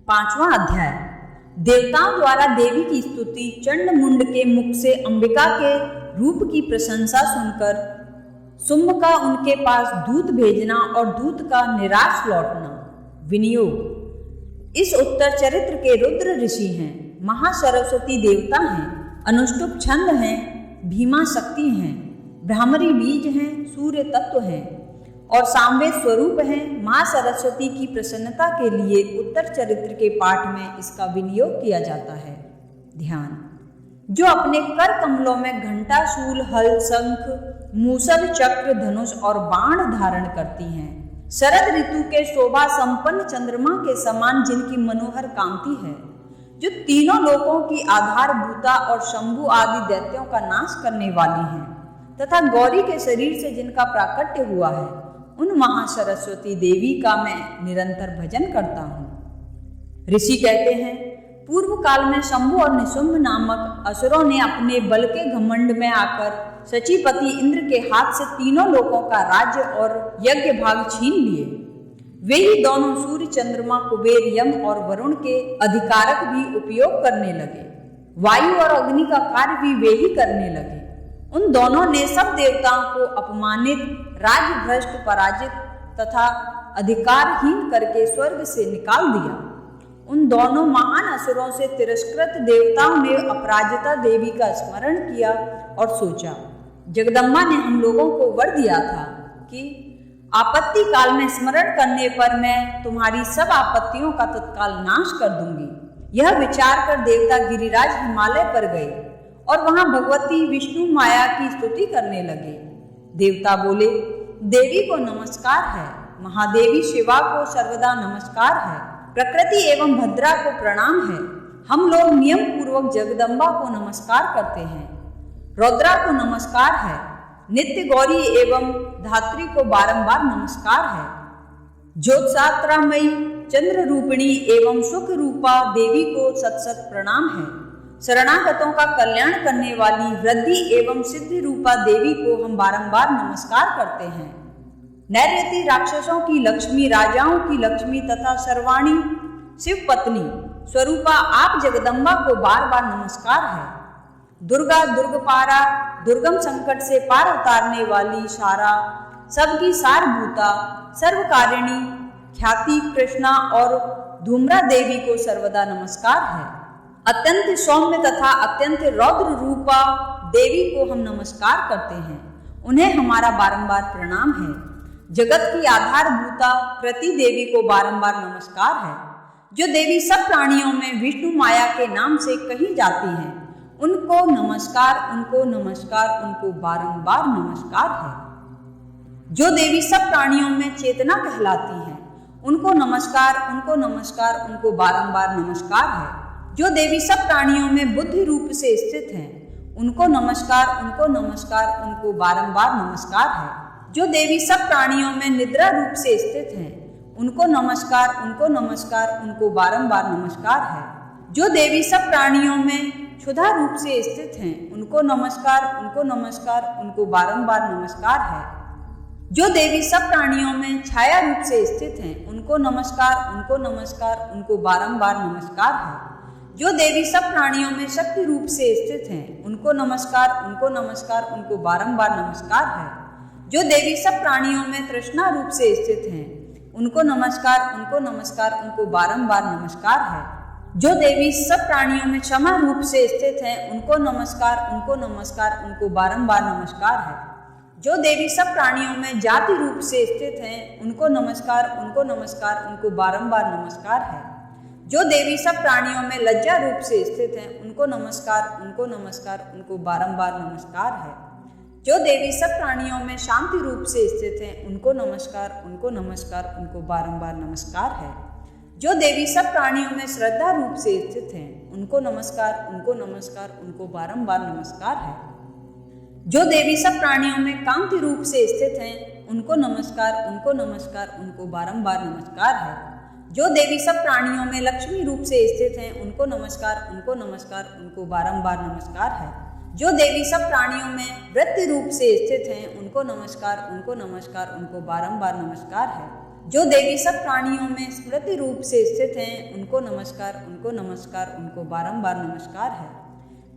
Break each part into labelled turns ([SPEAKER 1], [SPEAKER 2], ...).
[SPEAKER 1] 5वां अध्याय। देवताओं द्वारा देवी की स्तुति। चंड मुंड के मुख से अंबिका के रूप की प्रशंसा सुनकर शुंभ का उनके पास दूत भेजना और दूत का निराश लौटना। विनियोग। इस उत्तर चरित्र के रुद्र ऋषि हैं, महासरस्वती देवता हैं, अनुष्टुप छंद हैं, भीमा शक्ति हैं, भ्रामरी बीज हैं, सूर्य तत्व हैं और सामवेद स्वरूप हैं। माँ सरस्वती की प्रसन्नता के लिए उत्तर चरित्र के पाठ में इसका विनियोग किया जाता है। ध्यान। जो अपने कर कमलों में घंटा, शूल, हल, शंख, मूसल, चक्र, धनुष और बाण धारण करती हैं। शरद ऋतु के शोभा संपन्न चंद्रमा के समान जिनकी मनोहर कांति है, जो तीनों लोकों की आधारभूता और शंभु आदि दैत्यों का नाश करने वाली हैं, तथा गौरी के शरीर से जिनका प्राकट्य हुआ है, उन महासरस्वती देवी का मैं निरंतर भजन करता हूँ। ऋषि कहते हैं, पूर्व काल में शंभु और निशुंभ नामक असुरों ने अपने बल के घमंड में आकर शचीपति इंद्र के हाथ से तीनों लोकों का राज्य और यज्ञ भाग छीन लिए। वे ही दोनों सूर्य, चंद्रमा, कुबेर, यम और वरुण के अधिकारक भी उपयोग करने लगे। वायु और अग्नि का कार्य भी वे ही करने लगे। उन दोनों ने सब देवताओं को अपमानित, राजभ्रष्ट, पराजित तथा अधिकारहीन करके स्वर्ग से निकाल दिया। उन दोनों महान असुरों से तिरस्कृत देवताओं ने अपराजिता देवी का स्मरण किया और सोचा, जगदम्बा ने हम लोगों को वर दिया था कि आपत्ति काल में स्मरण करने पर मैं तुम्हारी सब आपत्तियों का तत्काल नाश कर दूंगी। यह विचार कर देवता गिरिराज हिमालय पर गए और वहां भगवती विष्णु माया की स्तुति करने लगे। देवता बोले, देवी को नमस्कार है, महादेवी शिवा को सर्वदा नमस्कार है, प्रकृति एवं भद्रा को प्रणाम है। हम लोग नियम पूर्वक जगदम्बा को नमस्कार करते हैं। रौद्रा को नमस्कार है, नित्य गौरी एवं धात्री को बारंबार नमस्कार है। ज्योत्सात्रामयी, चंद्र रूपिणी एवं सुख रूपा देवी को सत सत प्रणाम है। शरणागतों का कल्याण करने वाली वृद्धि एवं सिद्धि रूपा देवी को हम बारंबार नमस्कार करते हैं। नैऋति राक्षसों की लक्ष्मी, राजाओं की लक्ष्मी तथा सर्वाणी शिव पत्नी स्वरूपा आप जगदम्बा को बार बार नमस्कार है। दुर्गा, दुर्गपारा, दुर्गम संकट से पार उतारने वाली सारा, सबकी सारभूता, सर्वकारिणी, ख्याति, कृष्णा और धूम्रा देवी को सर्वदा नमस्कार है। अत्यंत सौम्य तथा अत्यंत रौद्र रूपा देवी को हम नमस्कार करते हैं। उन्हें हमारा बारंबार प्रणाम है। जगत की आधारभूता कृति देवी को बारंबार नमस्कार है। जो देवी सब प्राणियों में विष्णु माया के नाम से कही जाती हैं, उनको नमस्कार, उनको नमस्कार, उनको बारंबार नमस्कार है। जो देवी सब प्राणियों में चेतना कहलाती हैं, उनको नमस्कार, उनको नमस्कार, उनको बारंबार नमस्कार है। जो देवी सब प्राणियों में बुद्धि रूप से स्थित हैं, उनको नमस्कार, उनको नमस्कार, उनको बारंबार नमस्कार है। जो देवी सब प्राणियों में निद्रा रूप से स्थित हैं, उनको नमस्कार, उनको नमस्कार, उनको बारंबार नमस्कार है। जो देवी सब प्राणियों में क्षुधा रूप से स्थित हैं, उनको नमस्कार, उनको नमस्कार, उनको बारंबार नमस्कार है। जो देवी सब प्राणियों में छाया रूप से स्थित हैं, उनको नमस्कार, उनको नमस्कार, उनको बारंबार नमस्कार है। जो देवी सब प्राणियों में शक्ति रूप से स्थित हैं, उनको नमस्कार, उनको नमस्कार, उनको बारंबार नमस्कार है। जो देवी सब प्राणियों में तृष्णा रूप से स्थित हैं, उनको नमस्कार, उनको नमस्कार, उनको बारंबार नमस्कार है। जो देवी सब प्राणियों में क्षमा रूप से स्थित हैं, उनको नमस्कार, उनको नमस्कार, उनको बारंबार नमस्कार है। जो देवी सब प्राणियों में जाति रूप से स्थित हैं, उनको नमस्कार, उनको नमस्कार, उनको बारंबार नमस्कार है। जो देवी सब प्राणियों में लज्जा रूप से स्थित हैं, उनको नमस्कार, उनको नमस्कार, उनको बारंबार नमस्कार है। जो देवी सब प्राणियों में शांति रूप से स्थित हैं, उनको नमस्कार, उनको नमस्कार, उनको बारंबार नमस्कार है। जो देवी सब प्राणियों में श्रद्धा रूप से स्थित हैं, उनको नमस्कार, उनको नमस्कार, उनको बारंबार नमस्कार है। जो देवी सब प्राणियों में कांति रूप से स्थित हैं, उनको नमस्कार, उनको नमस्कार, उनको बारंबार नमस्कार है। जो देवी सब प्राणियों में लक्ष्मी रूप से स्थित हैं, उनको नमस्कार, उनको नमस्कार, उनको बारंबार नमस्कार है। जो देवी सब प्राणियों में वृत्ति रूप से स्थित हैं, उनको नमस्कार, उनको नमस्कार, उनको बारंबार नमस्कार है। जो देवी सब प्राणियों में स्मृति रूप से स्थित हैं, उनको नमस्कार, उनको नमस्कार, उनको बारंबार नमस्कार है।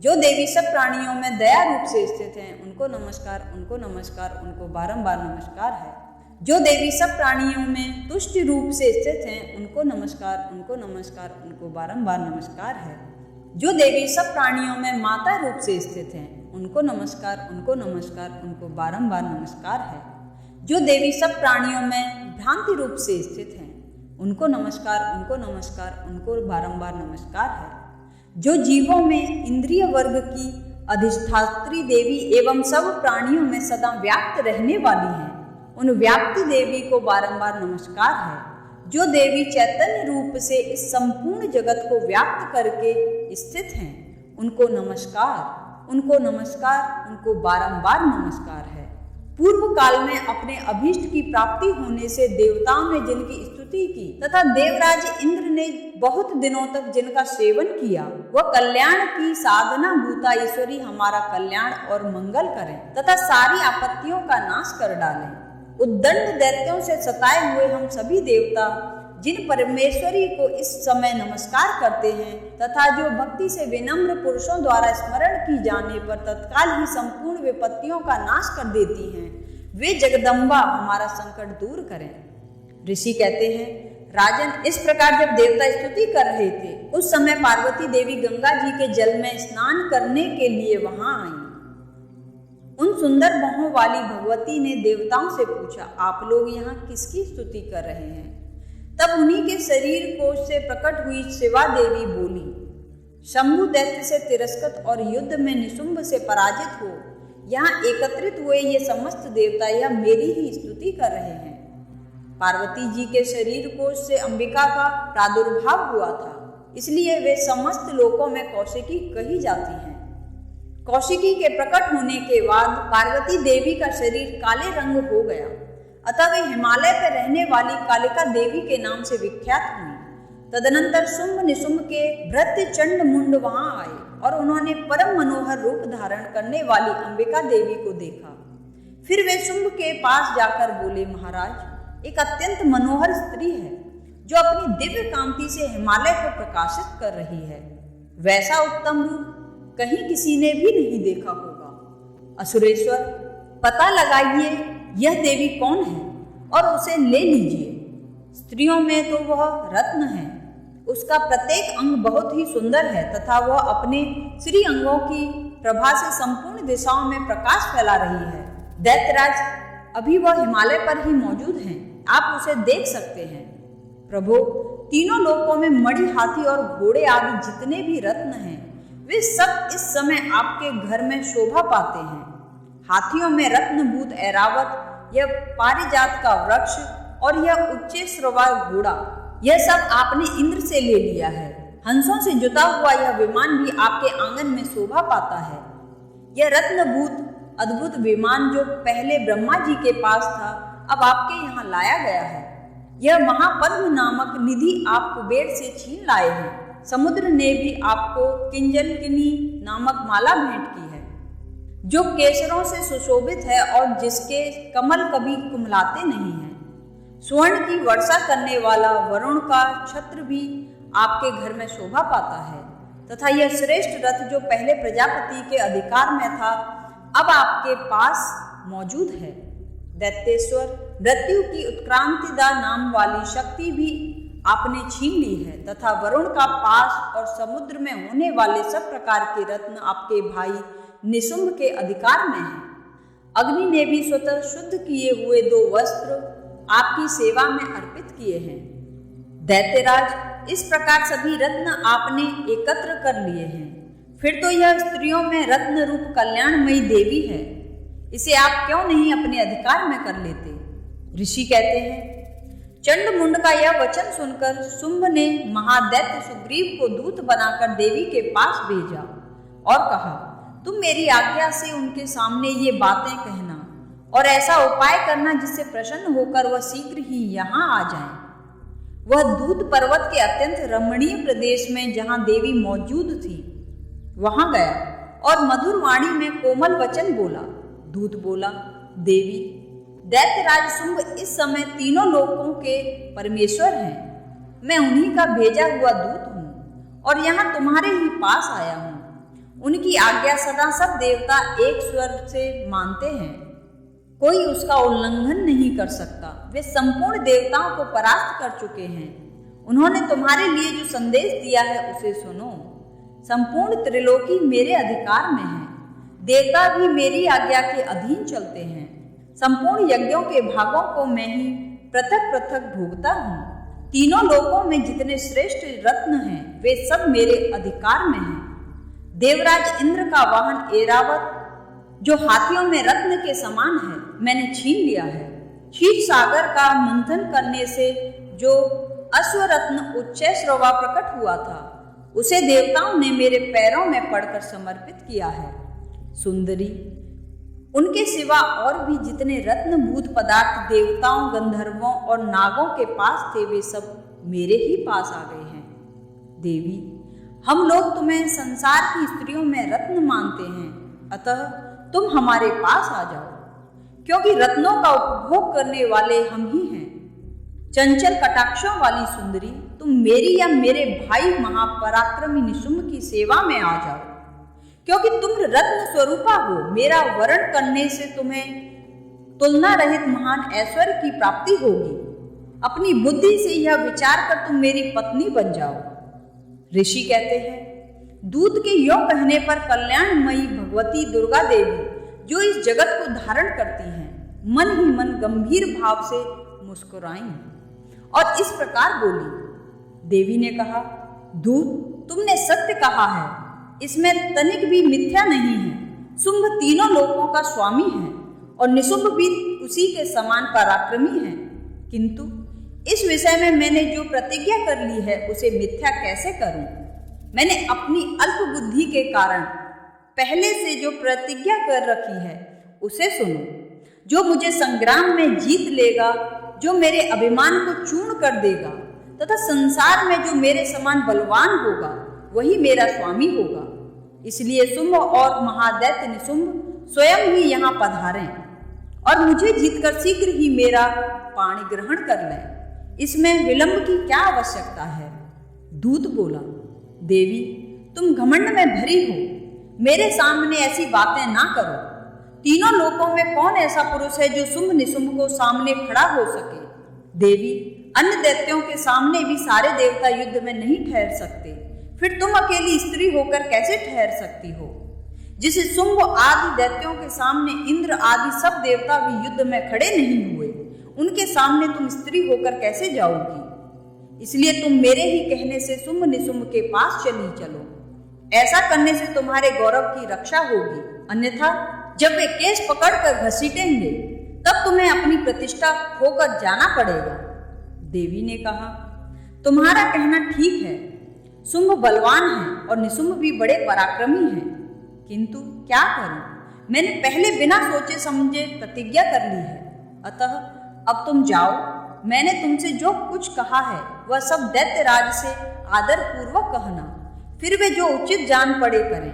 [SPEAKER 1] जो देवी सब प्राणियों में दया रूप से स्थित हैं, उनको नमस्कार, उनको नमस्कार, उनको बारंबार नमस्कार है। जो देवी सब प्राणियों में तुष्टि रूप से स्थित हैं, उनको नमस्कार, उनको नमस्कार, उनको बारंबार नमस्कार है। जो देवी सब प्राणियों में माता रूप से स्थित हैं, उनको नमस्कार, उनको नमस्कार, उनको बारंबार नमस्कार है। जो देवी सब प्राणियों में भ्रांति रूप से स्थित हैं, उनको नमस्कार, उनको नमस्कार, उनको बारंबार नमस्कार है। जो जीवों में इंद्रिय वर्ग की अधिष्ठात्री देवी एवं सब प्राणियों में सदा व्याप्त रहने वाली हैं, उन व्याप्ति देवी को बारंबार नमस्कार है। जो देवी चैतन्य रूप से इस संपूर्ण जगत को व्याप्त करके स्थित हैं, उनको नमस्कार, उनको नमस्कार, उनको बारंबार नमस्कार है। पूर्व काल में अपने अभीष्ट की प्राप्ति होने से देवताओं ने जिनकी स्तुति की तथा देवराज इंद्र ने बहुत दिनों तक जिनका सेवन किया, वह कल्याण की साधना भूता ईश्वरी हमारा कल्याण और मंगल करें तथा सारी आपत्तियों का नाश कर डालें। उद्दंड दैत्यों से सताए हुए हम सभी देवता जिन परमेश्वरी को इस समय नमस्कार करते हैं तथा जो भक्ति से विनम्र पुरुषों द्वारा स्मरण की जाने पर तत्काल ही संपूर्ण विपत्तियों का नाश कर देती हैं, वे जगदम्बा हमारा संकट दूर करें। ऋषि कहते हैं, राजन, इस प्रकार जब देवता स्तुति कर रहे थे, उस समय पार्वती देवी गंगा जी के जल में स्नान करने के लिए वहां आई। उन सुंदर बाहों वाली भगवती ने देवताओं से पूछा, आप लोग यहाँ किसकी स्तुति कर रहे हैं? तब उन्हीं के शरीर कोश से प्रकट हुई शिवा देवी बोली, शंभु दैत्य से तिरस्कृत और युद्ध में निशुंभ से पराजित हो यहाँ एकत्रित हुए ये समस्त देवता यह मेरी ही स्तुति कर रहे हैं। पार्वती जी के शरीर कोश से अंबिका का प्रादुर्भाव हुआ था, इसलिए वे समस्त लोकों में कौशिकी कही जाती हैं। कौशिकी के प्रकट होने के बाद पार्वती देवी का शरीर काले रंग हो गया, अतः वे हिमालय पर रहने वाली कालिका देवी के नाम से विख्यात हुई। तदनंतर शुंभ निशुंभ के भृत्य चंड मुंड वहां आए और उन्होंने परम मनोहर रूप धारण करने वाली अंबिका देवी को देखा। फिर वे शुंभ के पास जाकर बोले, महाराज, एक अत्यंत मनोहर स्त्री है जो अपनी दिव्य कांति से हिमालय को प्रकाशित कर रही है। वैसा उत्तम रूप कहीं किसी ने भी नहीं देखा होगा। असुरेश्वर, पता लगाइए यह देवी कौन है और उसे ले लीजिए। स्त्रियों में तो वह रत्न है, उसका प्रत्येक अंग बहुत ही सुंदर है तथा वह अपने श्री अंगों की प्रभा से संपूर्ण दिशाओं में प्रकाश फैला रही है। दैत्यराज, अभी वह हिमालय पर ही मौजूद हैं, आप उसे देख सकते हैं। प्रभु, तीनों लोकों में मणि, हाथी और घोड़े आदि जितने भी रत्न हैं, वे सब इस समय आपके घर में शोभा पाते हैं। हाथियों में रत्नभूत ऐरावत, यह पारिजात का वृक्ष और यह उच्चैश्रवा घोड़ा, यह सब आपने इंद्र से ले लिया है। हंसों से जुता हुआ यह विमान भी आपके आंगन में शोभा पाता है। यह रत्नभूत अद्भुत विमान जो पहले ब्रह्मा जी के पास था, अब आपके यहाँ लाया गया है। यह महापद्म नामक निधि आप कुबेर से छीन लाए हैं। समुद्र ने भी आपको किंजलकिनी नामक माला भेंट की है, जो केसरों से सुशोभित है और जिसके कमल कभी कुमलाते नहीं हैं। स्वर्ण की वर्षा करने वाला वरुण का छत्र भी आपके घर में शोभा पाता है तथा यह श्रेष्ठ रथ जो पहले प्रजापति के अधिकार में था, अब आपके पास मौजूद है। दैत्येश्वर, मृत्यु की उत्क्रांतिदा नाम वाली शक्ति भी आपने छीन ली है तथा वरुण का पास और समुद्र में होने वाले सब प्रकार के रत्न आपके भाई निशुंभ के अधिकार में हैं। अग्नि ने भी स्वतः शुद्ध किए हुए 2 वस्त्र आपकी सेवा में अर्पित किए हैं। दैत्यराज, इस प्रकार सभी रत्न आपने एकत्र कर लिए हैं। फिर तो यह स्त्रियों में रत्न रूप कल्याणमयी देवी है, इसे आप क्यों नहीं अपने अधिकार में कर लेते? ऋषि कहते हैं, चंड मुंड का यह वचन सुनकर शुंभ ने महादैत्य सुग्रीव को दूत बनाकर देवी के पास भेजा और कहा, तुम मेरी आज्ञा से उनके सामने ये बातें कहना और ऐसा उपाय करना जिससे प्रसन्न होकर वह शीघ्र ही यहाँ आ जाएं। वह दूत पर्वत के अत्यंत रमणीय प्रदेश में जहाँ देवी मौजूद थी वहां गया और मधुर वाणी में कोमल वचन बोला। दूत बोला, देवी, दैत्यराज शुंभ इस समय तीनों लोकों के परमेश्वर हैं। मैं उन्हीं का भेजा हुआ दूत हूँ और यहाँ तुम्हारे ही पास आया हूँ। उनकी आज्ञा सदा सब देवता एक स्वर से मानते हैं, कोई उसका उल्लंघन नहीं कर सकता। वे संपूर्ण देवताओं को परास्त कर चुके हैं। उन्होंने तुम्हारे लिए जो संदेश दिया है उसे सुनो। संपूर्ण त्रिलोकी मेरे अधिकार में है, देवता भी मेरी आज्ञा के अधीन चलते हैं। संपूर्ण यज्ञों के भागों को मैं ही पृथक पृथक भोगता हूँ। तीनों लोकों में जितने श्रेष्ठ रत्न हैं वे सब मेरे अधिकार में हैं। देवराज इंद्र का वाहन ऐरावत जो हाथियों में रत्न के समान है मैंने छीन लिया है। क्षीर सागर का मंथन करने से जो अश्वरत्न उच्चैःश्रवा प्रकट हुआ था उसे देवताओं ने मेरे पैरों में पड़कर समर्पित किया है। सुंदरी, उनके सिवा और भी जितने रत्नभूत पदार्थ देवताओं, गंधर्वों और नागों के पास थे वे सब मेरे ही पास आ गए हैं। देवी, हम लोग तुम्हें संसार की स्त्रियों में रत्न मानते हैं, अतः तुम हमारे पास आ जाओ, क्योंकि रत्नों का उपभोग करने वाले हम ही हैं। चंचल कटाक्षों वाली सुंदरी, तुम मेरी या मेरे भाई महापराक्रमी निशुंभ की सेवा में आ जाओ, क्योंकि तुम रत्न स्वरूपा हो। मेरा वरण करने से तुम्हें तुलना रहित महान ऐश्वर्य की प्राप्ति होगी। अपनी बुद्धि से यह विचार कर तुम मेरी पत्नी बन जाओ। ऋषि कहते हैं, दूत के यों कहने पर कल्याणमयी भगवती दुर्गा देवी जो इस जगत को धारण करती हैं, मन ही मन गंभीर भाव से मुस्कुराईं और इस प्रकार बोली। देवी ने कहा, दूत, तुमने सत्य कहा है, इसमें तनिक भी मिथ्या नहीं है। शुंभ तीनों लोकों का स्वामी है और निशुंभ भी उसी के समान पराक्रमी है, किंतु इस विषय में मैंने जो प्रतिज्ञा कर ली है उसे मिथ्या कैसे करूं? मैंने अपनी अल्प बुद्धि के कारण पहले से जो प्रतिज्ञा कर रखी है उसे सुनो। जो मुझे संग्राम में जीत लेगा, जो मेरे अभिमान को चूर्ण कर देगा तथा संसार में जो मेरे समान बलवान होगा वही मेरा स्वामी होगा। इसलिए शुंभ और महादैत्य निशुंभ स्वयं ही यहाँ पधारें और मुझे जीतकर शीघ्र ही मेरा पाणी ग्रहण कर लें। इसमें विलंब की क्या आवश्यकता है? दूत बोला, देवी, तुम घमंड में भरी हो, मेरे सामने ऐसी बातें ना करो। तीनों लोकों में कौन ऐसा पुरुष है जो शुंभ निशुंभ को सामने खड़ा हो सके? देवी, अन्य दैत्यों के सामने भी सारे देवता युद्ध में नहीं ठहर सकते, फिर तुम अकेली स्त्री होकर कैसे ठहर सकती हो? जिसे शुंभ आदि दैत्यों के सामने इंद्र आदि सब देवता भी युद्ध में खड़े नहीं हुए, उनके सामने तुम स्त्री होकर कैसे जाओगी? इसलिए तुम मेरे ही कहने से शुंभ निशुंभ के पास चली चलो। ऐसा करने से तुम्हारे गौरव की रक्षा होगी, अन्यथा जब वे केस पकड़कर घसीटेंगे तब तुम्हें अपनी प्रतिष्ठा खोकर जाना पड़ेगा। देवी ने कहा, तुम्हारा कहना ठीक है, शुंभ बलवान है और निशुंभ भी बड़े पराक्रमी हैं, किंतु क्या करूं? मैंने पहले बिना सोचे समझे प्रतिज्ञा कर ली है, अतः अब तुम जाओ। मैंने तुमसे जो कुछ कहा है वह सब दैत्यराज से आदर पूर्वक कहना, फिर वे जो उचित जान पड़े करें।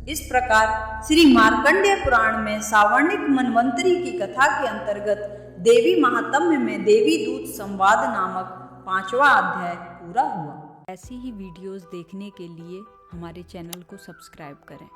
[SPEAKER 1] इस प्रकार श्री मार्कंडेय पुराण में सावर्णिक मनवंतरी की कथा के अंतर्गत देवी महात्म्य में देवी दूत संवाद नामक 5वां अध्याय पूरा हुआ। ऐसी ही वीडियोस देखने के लिए हमारे चैनल को सब्सक्राइब करें।